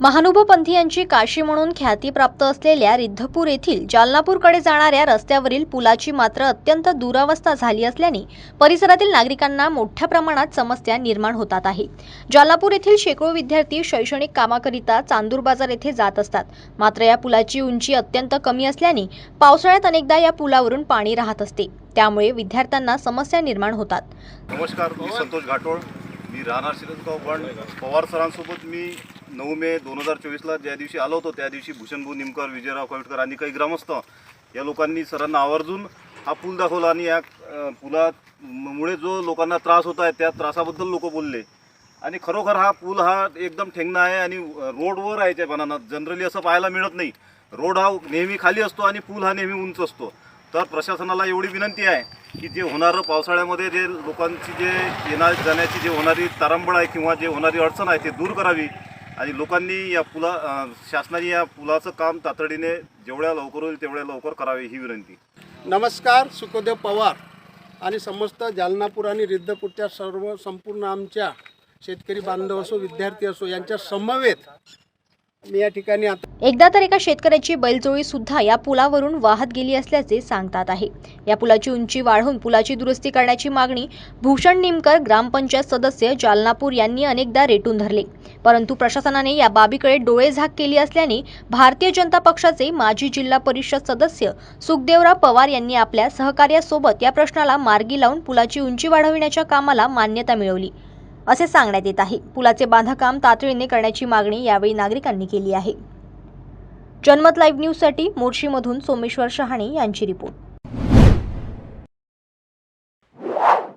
महानुभावपंथीयांची काशी म्हणून ख्याती प्राप्त असलेल्या रिद्धपूर येथील जालनापूरकडे जाणाऱ्या रस्त्यावरील पुलाची मात्र अत्यंत दुरावस्था झाली असल्याने परिसरातील नागरिकांना मोठ्या प्रमाणात समस्या निर्माण होतात आहे। जालनापूर येथील शेकडो विद्यार्थी शैक्षणिक कामाकरिता चांदूर बाजार येथे जात असतात। मात्र या पुलाची उंची अत्यंत कमी असल्याने पावसाळ्यात अनेकदा या पुलावरून पाणी राहत असते, त्यामुळे विद्यार्थ्यांना समस्या निर्माण होतात। नमस्कार, मी संतोष घाटोळ, मी राहणार शिरसगाव, पण पवार सरांसोबत मी 9 मे 2024ला ज्या दिवशी आलो होतो त्या दिवशी भूषणभाऊ निमकर, विजयराव कवटकर आणि काही ग्रामस्थ या लोकांनी सरांना आवर्जून हा पूल दाखवला आणि या पुलामुळे जो लोकांना त्रास होत आहे त्या त्रासाबद्दल लोक बोलले। आणि खरोखर हा पूल हा एकदम ठेंगणा आहे आणि रोडवर आहे बनाना जनरली असं पाहायला मिळत नाही। रोड हा नेहमी खाली असतो आणि पूल हा नेहमी उंच असतो। तर प्रशासनाला एवढी विनंती आहे की जे होणारं पावसाळ्यामध्ये जे लोकांची जे येणार जाण्याची जे होणारी तारंबळ आहे किंवा जे होणारी अडचण आहे ते दूर करावी आणि लोकांनी या शासनाने या पुलाचं काम तातडीने जेवढ्या लवकर होईल तेवढ्या लवकर करावे ही विनंती। नमस्कार, सुखदेव पवार आणि समस्त जालनापूर आणि रिद्धपूरच्या संपूर्ण आमच्या शेतकरी बांधव असो विद्यार्थी असो यांच्या समवेत मी या ठिकाणी एकदा तर एका शेतकऱ्याची बैलजोळी सुद्धा या पुलावरून वाहत गेली असल्याचे सांगतात आहे। या पुलाची उंची वाढवून पुलाची दुरुस्ती करण्याची मागणी भूषण निमकर ग्रामपंचायत सदस्य जालनापूर यांनी अनेकदा रेटून धरले, परंतु प्रशासनाने या बाबीकडे डोळेझाक केली असल्याने भारतीय जनता पक्षाचे माजी जिल्हा परिषद सदस्य सुखदेवराव पवार यांनी आपल्या सहकार्यासोबत या प्रश्नाला मार्गी लावून पुलाची उंची वाढविण्याच्या कामाला मान्यता मिळवली असे सांगण्यात येत आहे। पुलाचे बांधकाम तातडीने करण्याची मागणी यावेळी नागरिकांनी केली आहे। जनमत लाईव्ह न्यूजसाठी मोर्शीमधून सोमेश्वर शहाणे यांची रिपोर्ट।